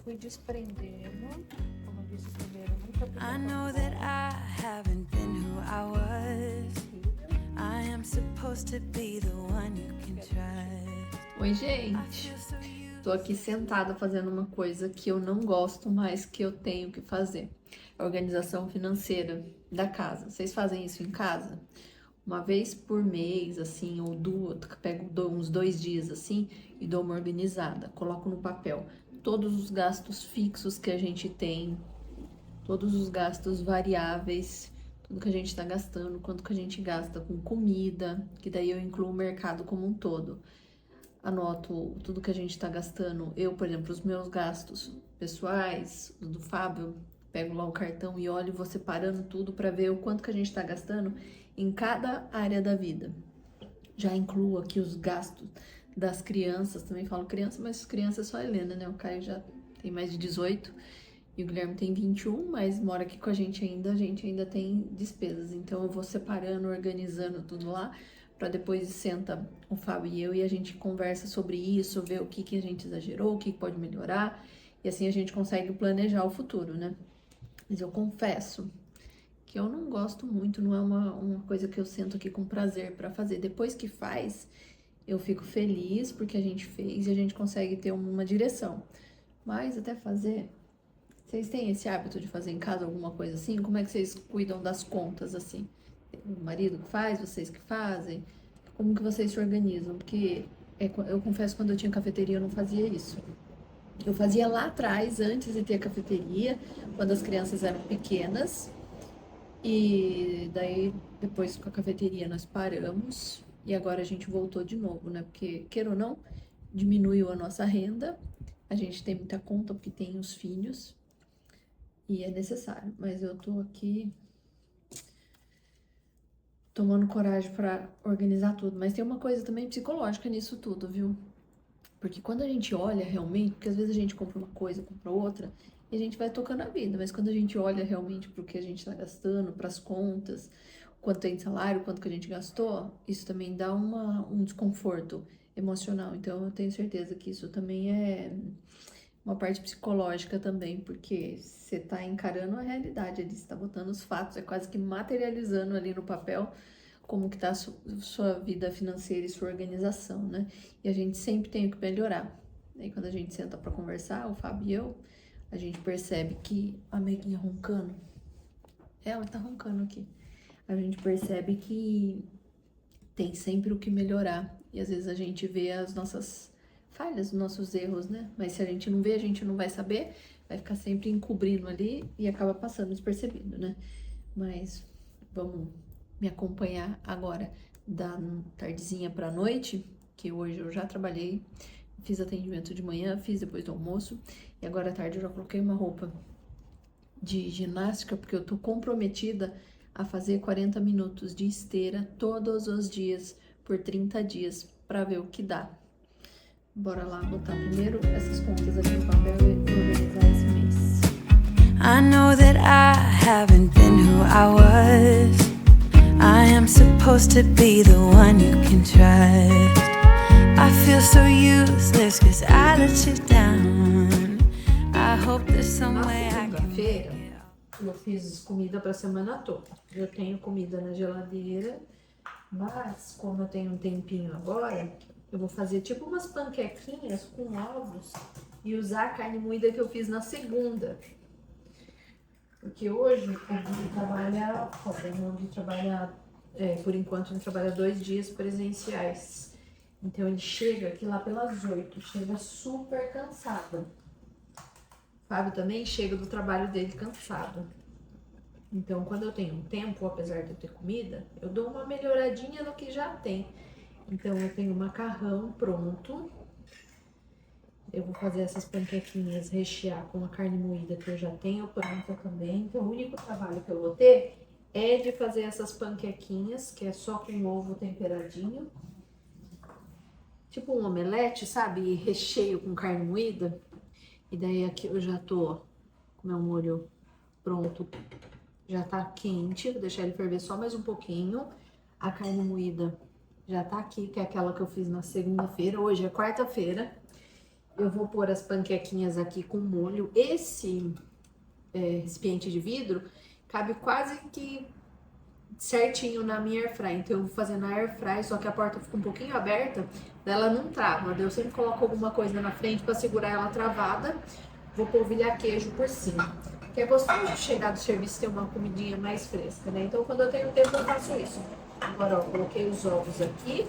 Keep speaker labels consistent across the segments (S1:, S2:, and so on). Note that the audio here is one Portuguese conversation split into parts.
S1: fui desprendendo. Como eu disse primeiro, nunca fui
S2: I know that I haven't been who I was. I am supposed to be the one you can trust.
S3: Oi,
S2: I
S3: gente.
S2: feel so used.
S3: Tô aqui sentada fazendo uma coisa que eu não gosto, mas que eu tenho que fazer. A organização financeira da casa. Vocês fazem isso em casa? Uma vez por mês, assim, ou duas, pego uns 2 dias, assim, e dou uma organizada. Coloco no papel todos os gastos fixos que a gente tem, todos os gastos variáveis, tudo que a gente tá gastando, quanto que a gente gasta com comida, que daí eu incluo o mercado como um todo. Anoto tudo que a gente tá gastando. Eu, por exemplo, os meus gastos pessoais, os do Fábio, pego lá o cartão e olho e vou separando tudo para ver o quanto que a gente tá gastando em cada área da vida. Já incluo aqui os gastos das crianças, também falo criança, mas criança é só a Helena, né? O Caio já tem mais de 18 e o Guilherme tem 21, mas mora aqui com a gente ainda tem despesas. Então eu vou separando, organizando tudo lá, para depois senta o Fábio e eu e a gente conversa sobre isso, ver o que a gente exagerou, o que pode melhorar, e assim a gente consegue planejar o futuro, né? Mas eu confesso que eu não gosto muito, não é uma coisa que eu sento aqui com prazer para fazer. Depois que faz, eu fico feliz porque a gente fez e a gente consegue ter uma direção. Mas até fazer, vocês têm esse hábito de fazer em casa alguma coisa assim? Como é que vocês cuidam das contas assim? O marido que faz, vocês que fazem? Como que vocês se organizam? Porque eu confesso, quando eu tinha cafeteria eu não fazia isso. Eu fazia lá atrás, antes de ter cafeteria, quando as crianças eram pequenas. E daí, depois com a cafeteria, nós paramos. E agora a gente voltou de novo, né? Porque, queira ou não, diminuiu a nossa renda. A gente tem muita conta porque tem os filhos. E é necessário. Mas eu tô aqui tomando coragem para organizar tudo. Mas tem uma coisa também psicológica nisso tudo, viu? Porque quando a gente olha realmente, porque às vezes a gente compra uma coisa, compra outra, e a gente vai tocando a vida, mas quando a gente olha realmente pro que a gente tá gastando, pras contas, quanto tem de salário, quanto que a gente gastou, isso também dá um desconforto emocional. Então eu tenho certeza que isso também é uma parte psicológica também, porque você tá encarando a realidade ali, você tá botando os fatos, é quase que materializando ali no papel como que tá a sua vida financeira e sua organização, né? E a gente sempre tem que melhorar. Aí quando a gente senta para conversar, o Fábio e eu, a gente percebe que a Meguinha roncando, ela tá roncando aqui. A gente percebe que tem sempre o que melhorar. E às vezes a gente vê as nossas falhas, os nossos erros, né? Mas se a gente não vê, a gente não vai saber, vai ficar sempre encobrindo ali e acaba passando despercebido, né? Mas vamos me acompanhar agora da tardezinha para noite, que hoje eu já trabalhei, fiz atendimento de manhã, fiz depois do almoço, e agora à tarde eu já coloquei uma roupa de ginástica, porque eu tô comprometida a fazer 40 minutos de esteira todos os dias, por 30 dias, para ver o que dá. Bora lá botar primeiro essas contas aqui no papel e organizar esse mês.
S2: I know that I haven't been who I was. I am supposed to be the one you can trust. I feel so useless cause I let you down. I hope there's some way I can make it.
S3: Eu fiz comida para a semana toda. Eu tenho comida na geladeira, mas como eu tenho um tempinho agora, eu vou fazer tipo umas panquequinhas com ovos e usar a carne moída que eu fiz na segunda. Porque hoje o Gui trabalha, por enquanto ele trabalha 2 dias presenciais. Então ele chega aqui lá pelas 8, chega super cansado. O Fábio também chega do trabalho dele cansado. Então quando eu tenho um tempo, apesar de eu ter comida, eu dou uma melhoradinha no que já tem. Então eu tenho macarrão pronto. Eu vou fazer essas panquequinhas, rechear com a carne moída que eu já tenho pronta também. Então, o único trabalho que eu vou ter é de fazer essas panquequinhas, que é só com ovo temperadinho. Tipo um omelete, sabe? E recheio com carne moída. E daí aqui eu já tô com meu molho pronto. Já tá quente, vou deixar ele ferver só mais um pouquinho. A carne moída já tá aqui, que é aquela que eu fiz na segunda-feira. Hoje é quarta-feira. Eu vou pôr as panquequinhas aqui com molho. Esse recipiente de vidro cabe quase que certinho na minha airfry. Então eu vou fazer na airfry, só que a porta fica um pouquinho aberta, daí ela não trava. Daí eu sempre coloco alguma coisa na frente para segurar ela travada. Vou polvilhar queijo por cima. Que é gostoso de chegar do serviço e ter uma comidinha mais fresca, né? Então quando eu tenho tempo eu faço isso. Agora, ó, coloquei os ovos aqui.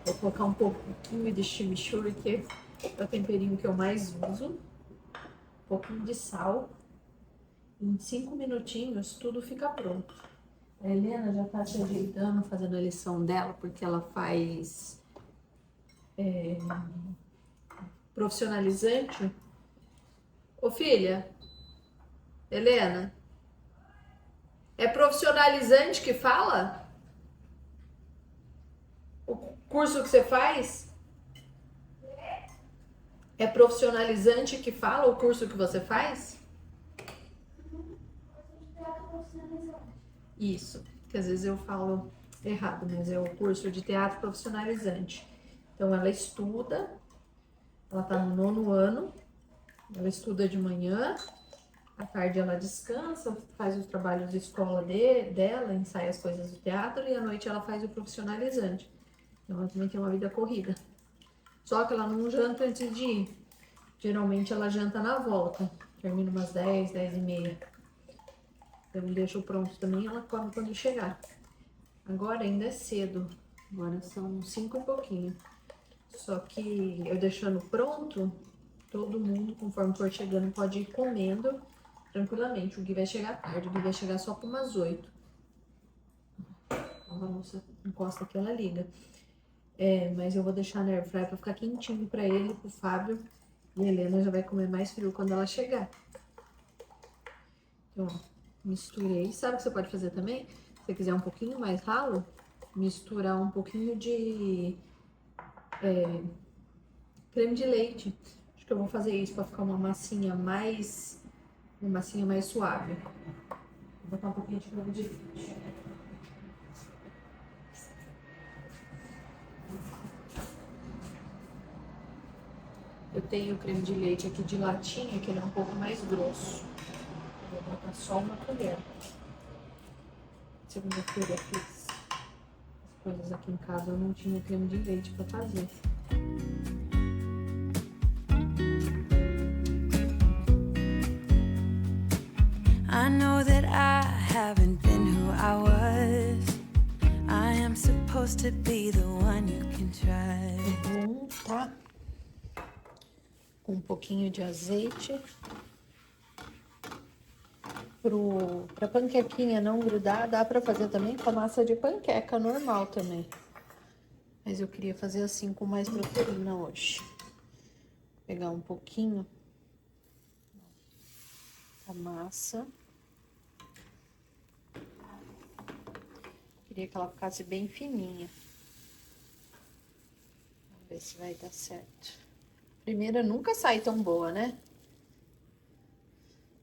S3: Vou colocar um pouquinho de chimichurri, que é o temperinho que eu mais uso. Um pouquinho de sal. Em 5 minutinhos tudo fica pronto. A Helena já tá se ajeitando, fazendo a lição dela, porque ela faz profissionalizante. Ô filha, Helena, é profissionalizante que fala? O curso que você faz? É profissionalizante que fala o curso que você faz? Isso, que às vezes eu falo errado, mas é o curso de teatro profissionalizante. Então ela estuda, ela tá no 9º ano, ela estuda de manhã, à tarde ela descansa, faz os trabalhos de escola dela, ensaia as coisas do teatro e à noite ela faz o profissionalizante. Então ela também tem uma vida corrida. Só que ela não janta antes de ir. Geralmente ela janta na volta, termina umas 10, 10h30. Eu deixo pronto também, ela come quando chegar. Agora ainda é cedo, agora são 5 e pouquinho. Só que eu deixando pronto, todo mundo, conforme for chegando, pode ir comendo tranquilamente. O Gui vai chegar tarde, o Gui vai chegar só por umas 8. A balança encosta que ela liga. Mas eu vou deixar na airfryer pra ficar quentinho pra ele, pro Fábio. E a Helena já vai comer mais frio quando ela chegar. Então, ó, misturei. Sabe o que você pode fazer também? Se você quiser um pouquinho mais ralo, misturar um pouquinho de creme de leite. Acho que eu vou fazer isso pra ficar uma massinha mais suave. Vou botar um pouquinho de creme de leite. Eu tenho creme de leite aqui de latinha, que ele é um pouco mais grosso. Vou botar só uma colher. Segunda-feira eu fiz as coisas aqui em casa, eu não tinha creme de leite pra fazer.
S2: I know that I haven't been who I was. I am supposed to be the one you can trust.
S3: Tá? Com um pouquinho de azeite. Pra panquequinha não grudar, dá pra fazer também com a massa de panqueca normal também. Mas eu queria fazer assim com mais proteína hoje. Vou pegar um pouquinho da massa. Queria que ela ficasse bem fininha. Vamos ver se vai dar certo. A primeira nunca sai tão boa, né?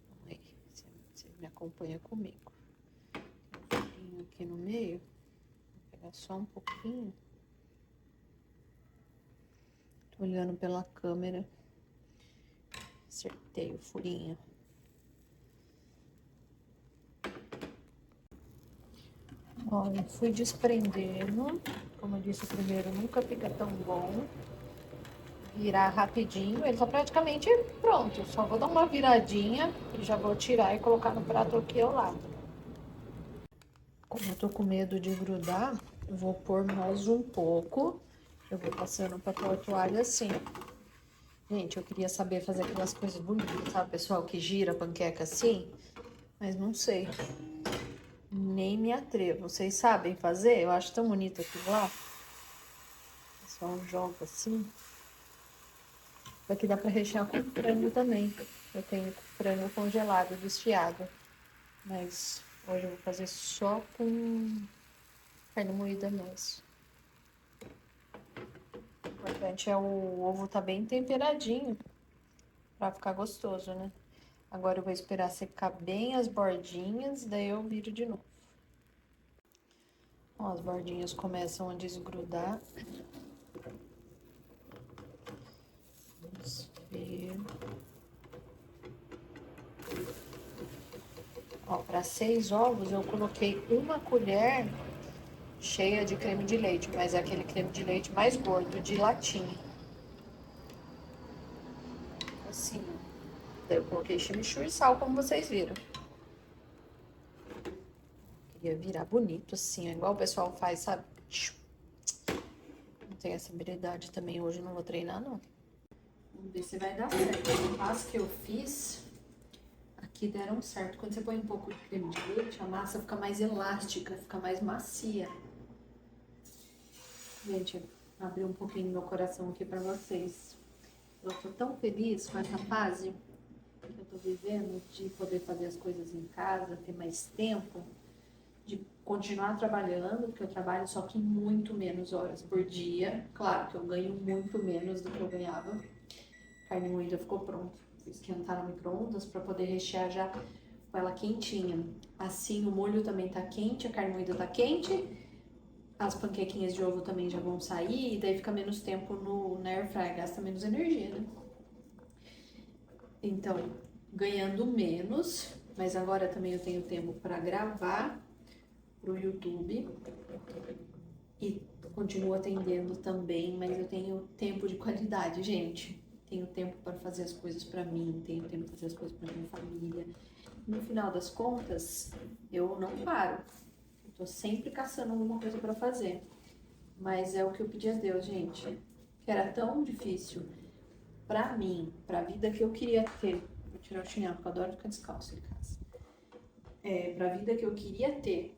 S3: Vamos aí, você me acompanha comigo. Um pouquinho aqui no meio. Vou pegar só um pouquinho. Tô olhando pela câmera. Acertei o furinho. Ó, eu fui desprendendo. Como eu disse, o primeiro nunca fica tão bom. Virar rapidinho, ele tá praticamente pronto. Só vou dar uma viradinha e já vou tirar e colocar no prato aqui ao lado. Como eu tô com medo de grudar, eu vou pôr mais um pouco. Eu vou passando papel toalha assim. Gente, eu queria saber fazer aquelas coisas bonitas, sabe? Pessoal que gira a panqueca assim, mas não sei. Nem me atrevo. Vocês sabem fazer? Eu acho tão bonito aquilo lá. O pessoal joga assim. Aqui dá pra rechear com frango também. Eu tenho frango congelado, desfiado. Mas hoje eu vou fazer só com carne moída mesmo. O importante é o ovo tá bem temperadinho pra ficar gostoso, né? Agora eu vou esperar secar bem as bordinhas, daí eu viro de novo. Ó, as bordinhas começam a desgrudar. ver. Ó, para 6 ovos eu coloquei 1 colher cheia de creme de leite, mas é aquele creme de leite mais gordo, de latinha. Assim, daí eu coloquei chimichurri e sal, como vocês viram. Queria virar bonito assim, igual o pessoal faz, sabe? Não tenho essa habilidade também hoje, não vou treinar, não. Vamos ver se vai dar certo. As que eu fiz aqui deram certo. Quando você põe um pouco de creme de leite, a massa fica mais elástica, fica mais macia. Gente, abri um pouquinho meu coração aqui pra vocês. Eu tô tão feliz com essa fase que eu tô vivendo, de poder fazer as coisas em casa, ter mais tempo, de continuar trabalhando, porque eu trabalho só que muito menos horas por dia. Claro que eu ganho muito menos do que eu ganhava. A carne moída ficou pronta. Vou esquentar no micro-ondas para poder rechear já com ela quentinha. Assim o molho também tá quente, a carne moída tá quente. As panquequinhas de ovo também já vão sair, e daí fica menos tempo na air fryer, gasta menos energia, né? Então, ganhando menos, mas agora também eu tenho tempo para gravar pro YouTube e continuo atendendo também, mas eu tenho tempo de qualidade, gente. Tenho tempo para fazer as coisas para mim, tenho tempo para fazer as coisas para minha família. No final das contas, eu não paro. Tô sempre caçando alguma coisa pra fazer. Mas é o que eu pedi a Deus, gente. Que era tão difícil pra mim, pra vida que eu queria ter. Vou tirar o chinelo, porque eu adoro ficar descalço em casa. Pra vida que eu queria ter.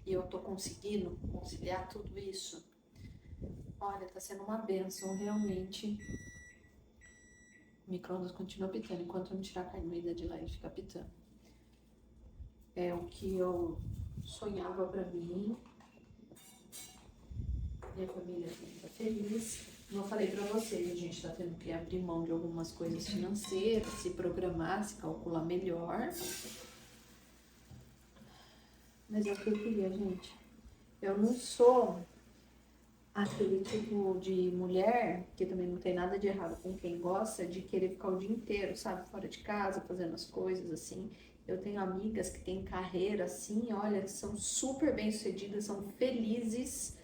S3: E eu tô conseguindo conciliar tudo isso. Olha, tá sendo uma bênção, realmente. O micro-ondas continua pitando. Enquanto eu não tirar a carne moída de lá, ele fica pitando. É o que eu sonhava pra mim. Minha família tá feliz. Como eu falei pra vocês, a gente tá tendo que abrir mão de algumas coisas financeiras, se programar, se calcular melhor. Mas é o que eu queria, gente. Eu não sou aquele tipo de mulher, que também não tem nada de errado com quem gosta, de querer ficar o dia inteiro, sabe, fora de casa, fazendo as coisas assim. Eu tenho amigas que têm carreira assim, olha, são super bem-sucedidas, são felizes,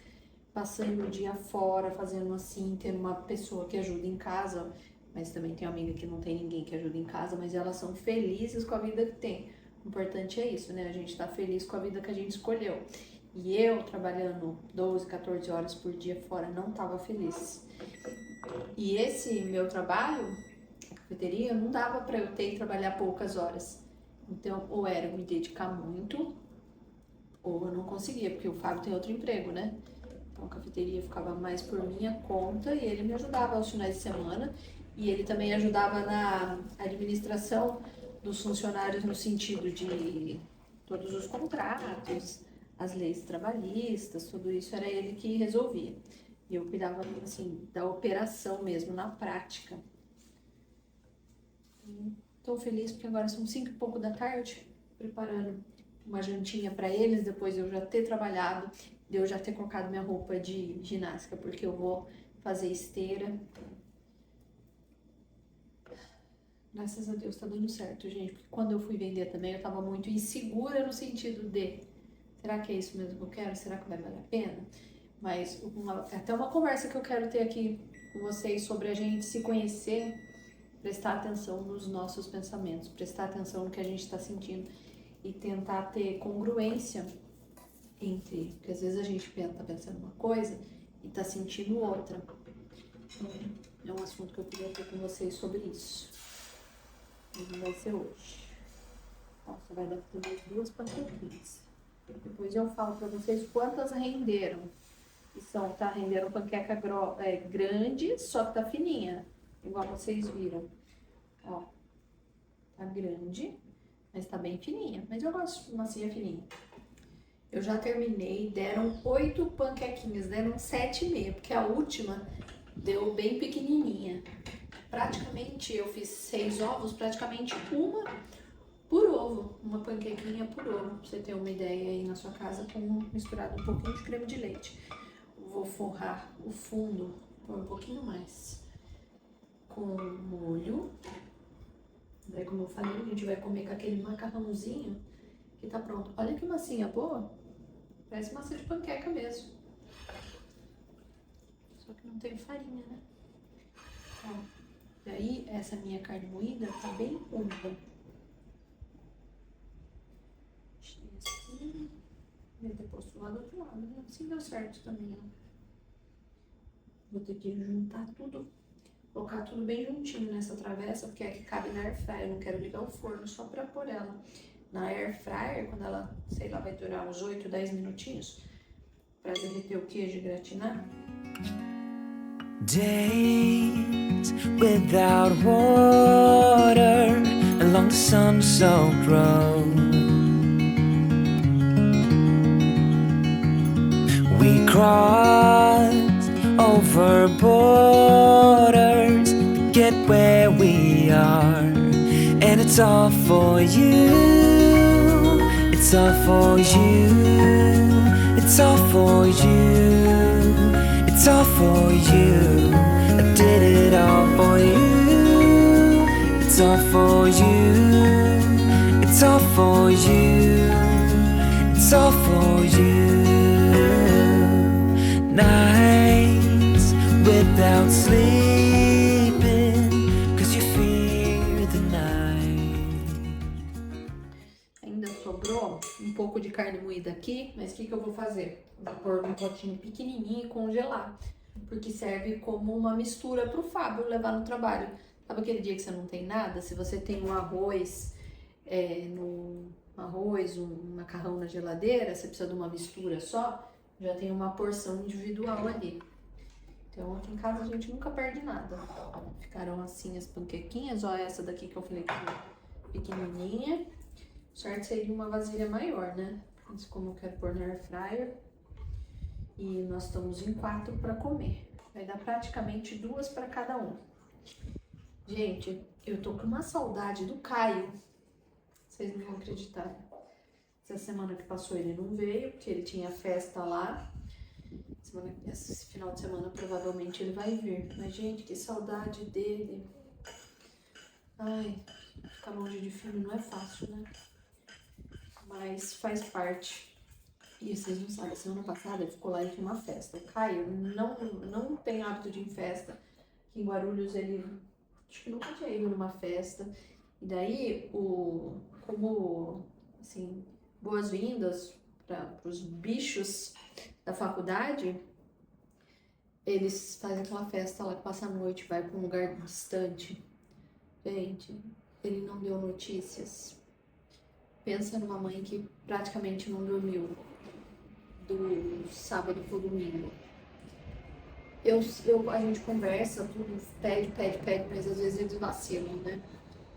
S3: passando o dia fora, fazendo assim, tendo uma pessoa que ajuda em casa, mas também tenho amiga que não tem ninguém que ajuda em casa, mas elas são felizes com a vida que tem. O importante é isso, né? A gente tá feliz com a vida que a gente escolheu. E eu, trabalhando 12, 14 horas por dia fora, não tava feliz. E esse meu trabalho, a cafeteria, não dava pra eu ter e trabalhar poucas horas. Então, ou era me dedicar muito, ou eu não conseguia, porque o Fábio tem outro emprego, né? Então, a cafeteria ficava mais por minha conta e ele me ajudava aos finais de semana. E ele também ajudava na administração dos funcionários no sentido de todos os contratos, as leis trabalhistas, tudo isso era ele que resolvia. E eu cuidava, assim, da operação mesmo, na prática. Tô feliz porque agora são 5 e pouco da tarde, preparando uma jantinha para eles, depois de eu já ter trabalhado, de eu já ter colocado minha roupa de ginástica, porque eu vou fazer esteira. Graças a Deus tá dando certo, gente, porque quando eu fui vender também eu tava muito insegura no sentido de, será que é isso mesmo que eu quero? Será que vai valer a pena? Mas até uma conversa que eu quero ter aqui com vocês sobre a gente se conhecer, prestar atenção nos nossos pensamentos, prestar atenção no que a gente está sentindo e tentar ter congruência entre, porque às vezes a gente tá pensando uma coisa e tá sentindo outra. Então, é um assunto que eu queria ter com vocês sobre isso. Mas não vai ser hoje. Nossa, vai dar pra ter mais 2 panquequinhas. Depois eu falo pra vocês quantas renderam. E renderam panqueca grande, só que tá fininha. Igual vocês viram. Ó, tá grande, mas tá bem fininha. Mas eu gosto de massinha fininha. Eu já terminei, deram 8 panquequinhas, deram 7,5, porque a última deu bem pequenininha. Praticamente, eu fiz 6 ovos, praticamente uma por ovo. Uma panquequinha por ovo, pra você ter uma ideia aí na sua casa, com misturado um pouquinho de creme de leite. Vou forrar o fundo por um pouquinho mais com molho. Daí, como eu falei, a gente vai comer com aquele macarrãozinho que tá pronto. Olha que massinha boa. Parece massa de panqueca mesmo. Só que não tem farinha, né? Ó. E aí, essa minha carne moída tá bem úmida. Assim. Devia ter posto lá do outro lado, né? Assim deu certo também, ó. Vou ter que juntar tudo, colocar tudo bem juntinho nessa travessa, porque aqui cabe na air fryer. Eu não quero ligar o forno só pra pôr ela na air fryer, quando ela, sei lá, vai durar uns 8, 10 minutinhos, pra derreter o queijo e gratinar.
S2: Days without water along the sun-soaked road. We crossed over borders to get where we are, and it's all for you. It's all for you. It's all for you. It's all for you. I did it all for you. It's all for you. It's all for you. It's all for you. Nights without sleeping, 'cause you fear the night.
S3: Ainda sobrou um pouco de carne moída aqui, mas o que eu vou fazer? Vou pôr num potinho pequenininho e congelar, porque serve como uma mistura pro Fábio levar no trabalho. Sabe aquele dia que você não tem nada? Se você tem um arroz, um macarrão na geladeira, você precisa de uma mistura só, já tem uma porção individual ali. Então aqui em casa a gente nunca perde nada. Ficaram assim as panquequinhas, ó, essa daqui que eu falei que é pequenininha. Certo seria uma vasilha maior, né? Mas como eu quero pôr na air fryer, e nós estamos em 4 para comer. Vai dar praticamente 2 para cada um. Gente, eu tô com uma saudade do Caio. Vocês não vão acreditar. Essa semana que passou ele não veio, porque ele tinha festa lá. Esse final de semana provavelmente ele vai vir. Mas, gente, que saudade dele. Ai, ficar longe de filho não é fácil, né? Mas faz parte. E vocês não sabem, semana passada ele ficou lá e tinha uma festa. O Caio não tem hábito de ir em festa. Aqui em Guarulhos ele acho que nunca tinha ido numa festa. E daí, como, assim, boas-vindas para os bichos da faculdade, eles fazem aquela festa lá que passa a noite, vai para um lugar distante. Gente, ele não deu notícias. Pensa numa mãe que praticamente não dormiu do sábado pro domingo. A gente conversa, tudo, pede, mas às vezes eles vacilam, né?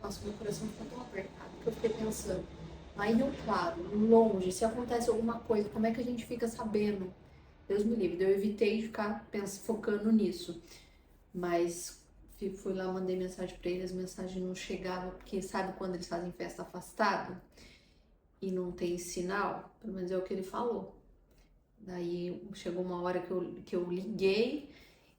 S3: Nossa, meu coração fica tão apertado, porque eu fiquei pensando, lá em Rio Claro, longe, se acontece alguma coisa, como é que a gente fica sabendo? Deus me livre, eu evitei de ficar focando nisso. Mas fui lá, mandei mensagem pra eles, a mensagem não chegava, porque sabe quando eles fazem festa afastado? E não tem sinal? Pelo menos é o que ele falou. Daí chegou uma hora que eu liguei,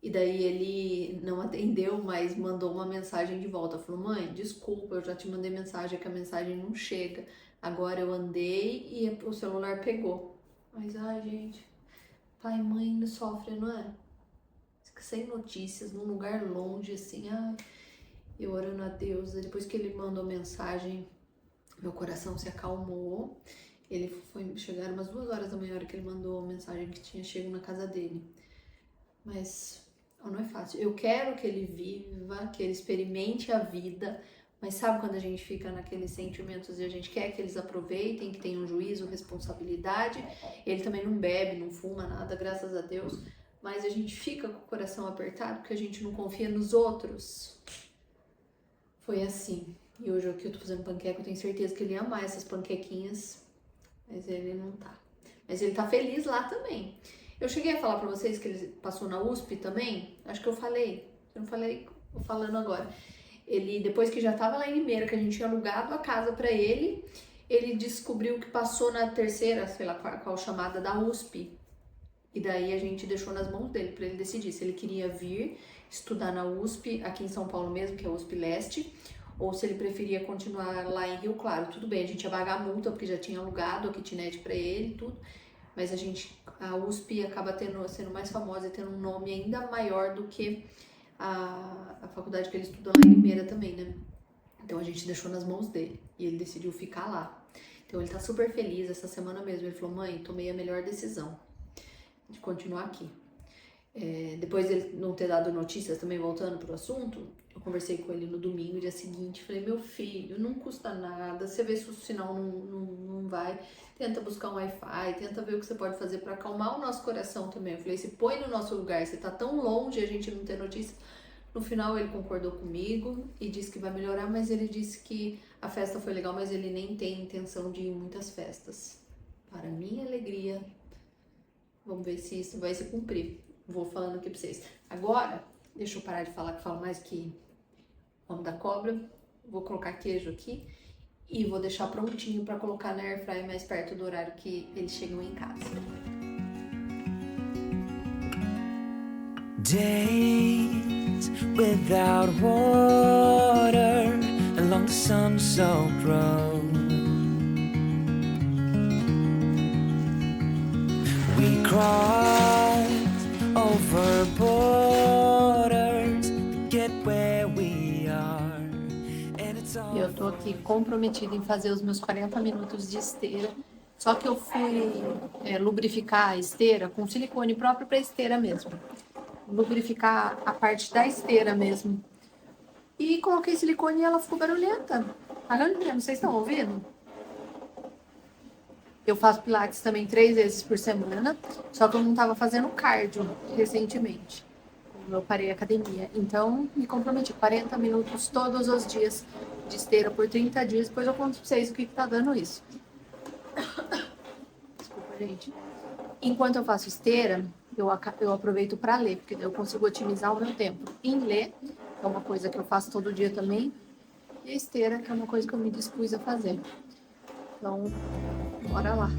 S3: e daí ele não atendeu, mas mandou uma mensagem de volta. Falou, mãe, desculpa, eu já te mandei mensagem, que a mensagem não chega. Agora eu andei e o celular pegou. Mas, ai, gente, pai e mãe ainda sofrem, não é? Sem notícias, num lugar longe, assim, ai, eu orando a Deus. Depois que ele mandou mensagem, meu coração se acalmou. Chegaram umas 2 horas da manhã, a hora que ele mandou a mensagem que tinha chego na casa dele. Mas não é fácil. Eu quero que ele viva, que ele experimente a vida, mas sabe quando a gente fica naqueles sentimentos e a gente quer que eles aproveitem, que tenham juízo, responsabilidade. Ele também não bebe, não fuma nada, graças a Deus. Mas a gente fica com o coração apertado porque a gente não confia nos outros. Foi assim. E hoje aqui eu tô fazendo panqueca, eu tenho certeza que ele ia amar essas panquequinhas. Mas ele não tá. Mas ele tá feliz lá também. Eu cheguei a falar pra vocês que ele passou na USP também. Acho que eu falei. Se eu não falei, vou falando agora. Ele, depois que já tava lá em Limeira, que a gente tinha alugado a casa pra ele, ele descobriu que passou na terceira, sei lá qual chamada da USP. E daí a gente deixou nas mãos dele pra ele decidir se ele queria vir estudar na USP, aqui em São Paulo mesmo, que é a USP Leste, ou se ele preferia continuar lá em Rio Claro. Tudo bem, a gente ia pagar a multa, porque já tinha alugado a kitnet para ele e tudo, mas a USP acaba sendo mais famosa e tendo um nome ainda maior do que a faculdade que ele estuda lá em Limeira também, né? Então a gente deixou nas mãos dele e ele decidiu ficar lá. Então ele tá super feliz essa semana mesmo. Ele falou: mãe, tomei a melhor decisão de continuar aqui. Depois dele não ter dado notícias, também voltando pro assunto, eu conversei com ele no domingo, dia seguinte, falei: meu filho, não custa nada, você vê se o sinal não vai, tenta buscar um Wi-Fi, tenta ver o que você pode fazer para acalmar o nosso coração também. Eu falei: se põe no nosso lugar, você tá tão longe, a gente não ter notícia. No final ele concordou comigo e disse que vai melhorar, mas ele disse que a festa foi legal, mas ele nem tem intenção de ir em muitas festas. Para minha alegria, vamos ver se isso vai se cumprir. Vou falando aqui pra vocês. Agora, deixa eu parar de falar, que falo mais que homem da cobra. Vou colocar queijo aqui e vou deixar prontinho pra colocar na airfryer mais perto do horário que eles chegam em casa.
S2: Days without water along the sun-soaked road. We crossed over borders to get where we are. And it's all
S3: Eu tô aqui comprometida em fazer os meus 40 minutos de esteira. Só que eu fui lubrificar a esteira com silicone próprio pra esteira mesmo. Lubrificar a parte da esteira mesmo. E coloquei silicone e ela ficou barulhenta. Não vocês estão ouvindo? Eu faço pilates também 3 vezes por semana, só que eu não tava fazendo cardio recentemente. Eu parei a academia. Então, me comprometi 40 minutos todos os dias de esteira por 30 dias. Depois eu conto pra vocês o que tá dando isso. Desculpa, gente. Enquanto eu faço esteira, eu aproveito para ler, porque eu consigo otimizar o meu tempo em ler, que é uma coisa que eu faço todo dia também, e a esteira, que é uma coisa que eu me dispus a fazer. Então, bora lá.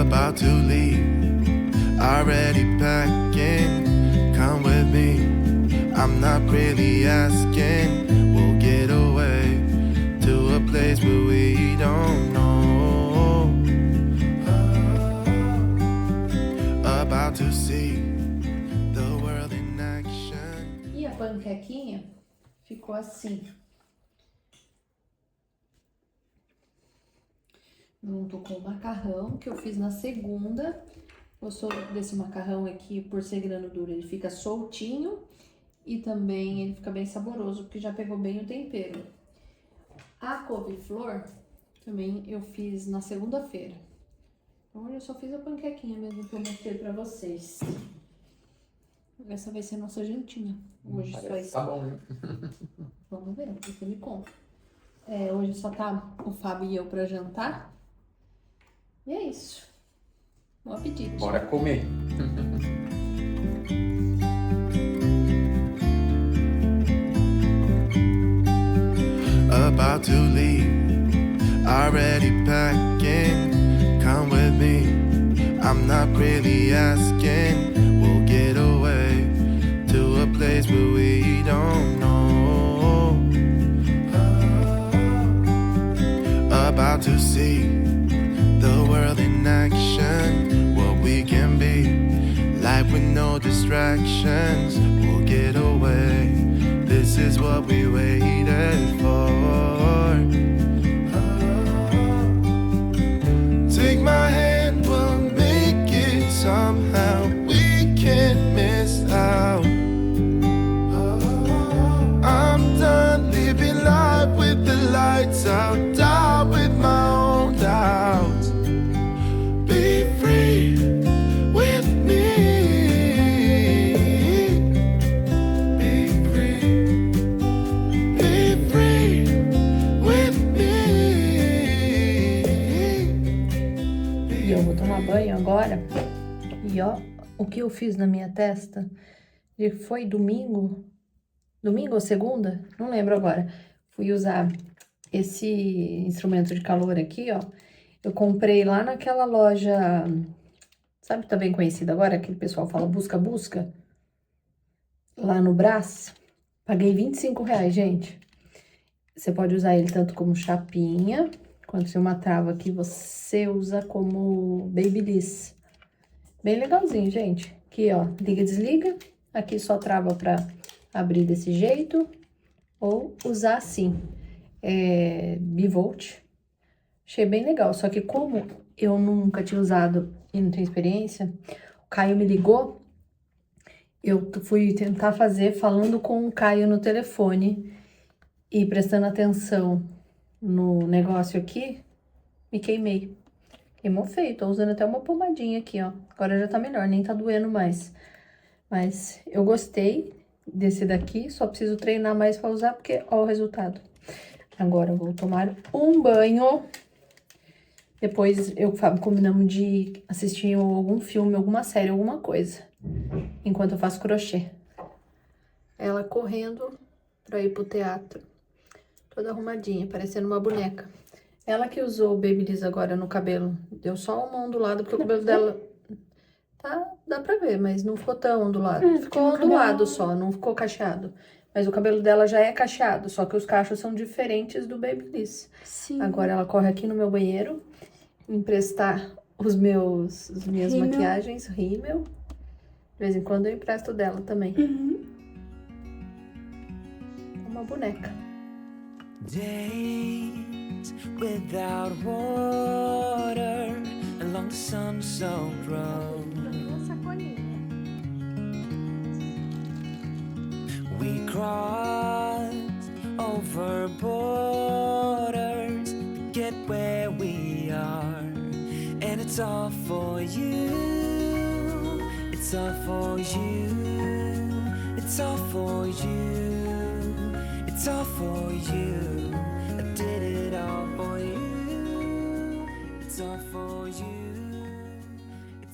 S4: About to leave, already packing. Come with me, I'm not really asking. We'll get away to a place where we don't know. About to see the world in action.
S3: E a panquequinha ficou assim. Junto com o macarrão que eu fiz na segunda. Eu sou desse macarrão aqui, por ser grano duro, ele fica soltinho e também ele fica bem saboroso, porque já pegou bem o tempero. A couve-flor também eu fiz na segunda-feira. Então eu só fiz a panquequinha mesmo que eu mostrei pra vocês. Essa vai ser a nossa jantinha. Hoje só isso.
S5: Tá bom, né?
S3: Vamos ver, você me conta. Hoje só tá o Fábio e eu pra jantar. E é isso. Bom apetite.
S5: Bora comer.
S4: About to leave, already packing. Come with me, I'm not really asking. We'll get away to a place where we don't know. About to see the world in action, what we can be, life with no distractions. We'll get away, this is what we waited for. Take my hand, we'll make it somehow. We can't miss out. I'm done living life with the lights out, die with my own doubts. Be free with me. Be free. Be free with me.
S3: E eu vou tomar banho agora. E ó, o que eu fiz na minha testa. Foi domingo? Domingo ou segunda? Não lembro agora. Fui usar esse instrumento de calor aqui, ó. Eu comprei lá naquela loja, sabe, tá bem conhecida agora, que o pessoal fala busca-busca, lá no Brás. Paguei R$ 25, gente. Você pode usar ele tanto como chapinha, quanto se uma trava que você usa como babyliss. Bem legalzinho, gente. Aqui, ó, liga e desliga. Aqui só trava pra abrir desse jeito, ou usar assim, bivolt. Achei bem legal, só que como eu nunca tinha usado e não tenho experiência, o Caio me ligou, eu fui tentar fazer falando com o Caio no telefone e prestando atenção no negócio aqui, me queimei. Queimou feio, tô usando até uma pomadinha aqui, ó. Agora já tá melhor, nem tá doendo mais. Mas eu gostei desse daqui, só preciso treinar mais pra usar, porque ó o resultado. Agora eu vou tomar um banho. Depois eu e o Fábio combinamos de assistir algum filme, alguma série, alguma coisa. Enquanto eu faço crochê. Ela correndo pra ir pro teatro. Toda arrumadinha, parecendo uma boneca. Ela que usou o Babyliss agora no cabelo. Deu só uma ondulada, porque o cabelo dela... Tá, dá pra ver, mas não ficou tão ondulado. Ficou ondulado só, não ficou cacheado. Mas o cabelo dela já é cacheado, só que os cachos são diferentes do Babyliss.
S1: Sim.
S3: Agora ela corre aqui no meu banheiro, emprestar as minhas maquiagens, rímel. De vez em quando eu empresto dela também. Uma boneca.
S5: Days without water along the sun-soaked road. We crossed over borders to get where we are, and it's all for you. It's all for you. It's all for you. It's all for you. I did it all for you. It's all for you.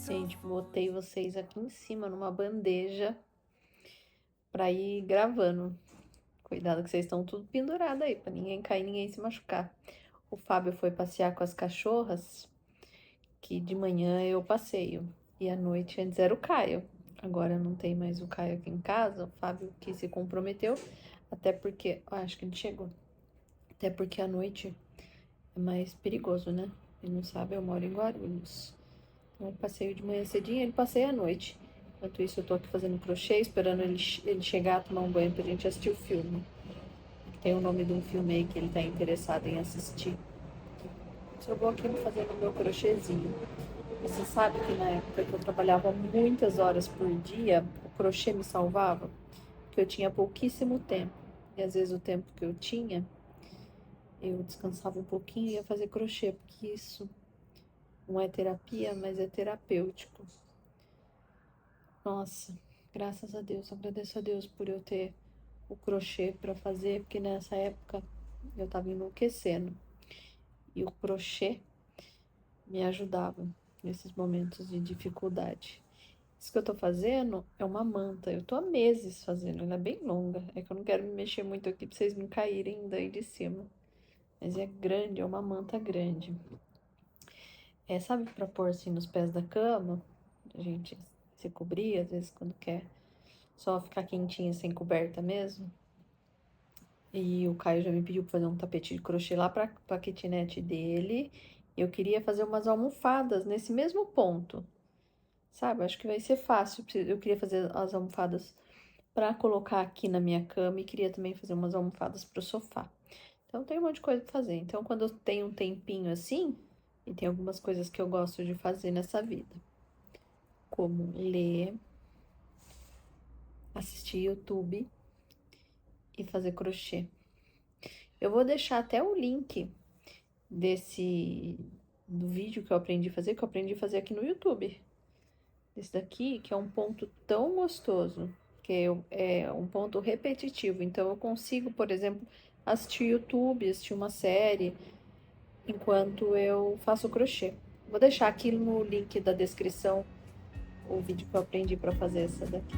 S3: Gente, botei vocês aqui em cima numa bandeja pra ir gravando. Cuidado que vocês estão tudo pendurado aí, pra ninguém cair, ninguém se machucar. O Fábio foi passear com as cachorras, que de manhã eu passeio. E à noite antes era o Caio. Agora não tem mais o Caio aqui em casa. O Fábio que se comprometeu. Até porque... acho que ele chegou. Até porque à noite é mais perigoso, né? Ele não sabe, eu moro em Guarulhos. Então eu passeio de manhã cedinho, ele passeia à noite. Enquanto isso eu tô aqui fazendo crochê, esperando ele chegar a tomar um banho pra gente assistir o filme. Tem o nome de um filme aí que ele tá interessado em assistir. Eu vou aqui fazendo o meu crochêzinho. Você sabe que na época que eu trabalhava muitas horas por dia, o crochê me salvava? Porque eu tinha pouquíssimo tempo. E às vezes o tempo que eu tinha, eu descansava um pouquinho e ia fazer crochê. Porque isso não é terapia, mas é terapêutico. Nossa, graças a Deus, agradeço a Deus por eu ter o crochê para fazer, porque nessa época eu tava enlouquecendo. E o crochê me ajudava nesses momentos de dificuldade. Isso que eu tô fazendo é uma manta. Eu tô há meses fazendo, ela é bem longa. É que eu não quero me mexer muito aqui pra vocês não caírem daí de cima. Mas é grande, é uma manta grande. Sabe, pra pôr assim nos pés da cama, a gente se cobrir, às vezes quando quer só ficar quentinha sem coberta mesmo. E o Caio já me pediu pra fazer um tapete de crochê lá pra kitnet dele. Eu queria fazer umas almofadas nesse mesmo ponto. Sabe, acho que vai ser fácil. Eu queria fazer as almofadas pra colocar aqui na minha cama e queria também fazer umas almofadas pro sofá. Então tem um monte de coisa pra fazer. Então quando eu tenho um tempinho assim, e tem algumas coisas que eu gosto de fazer nessa vida. Como ler, assistir YouTube e fazer crochê. Eu vou deixar até o link do vídeo que eu aprendi a fazer, aqui no YouTube. Esse daqui, que é um ponto tão gostoso, que é um ponto repetitivo. Então, eu consigo, por exemplo, assistir YouTube, assistir uma série, enquanto eu faço crochê. Vou deixar aqui no link da descrição o vídeo que eu aprendi para fazer essa daqui.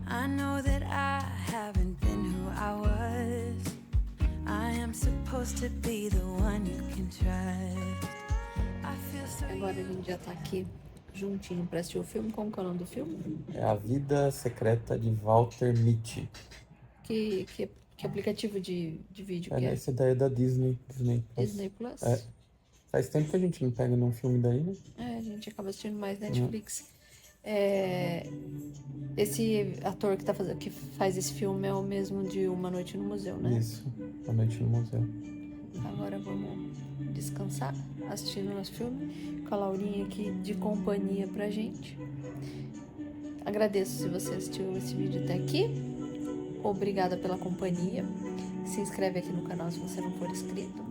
S2: I know that I haven't been who I was. I am supposed to be the one you can trust. I feel so
S3: Agora a gente já tá aqui juntinho pra assistir o filme. Como que é o nome do filme?
S6: É A Vida Secreta de Walter Mitty.
S3: Que aplicativo de vídeo
S6: É
S3: que é?
S6: essa ideia da Disney. Disney Plus.
S3: Disney Plus?
S6: É. Faz tempo que a gente não pega num filme daí, né?
S3: É, a gente acaba assistindo mais Netflix. Esse ator que faz esse filme é o mesmo de Uma Noite no Museu, né?
S6: Isso. A Noite no Museu.
S3: Agora vamos descansar assistindo nosso filme com a Laurinha aqui de companhia pra gente. Agradeço se você assistiu esse vídeo até aqui. Obrigada pela companhia. Se inscreve aqui no canal se você não for inscrito.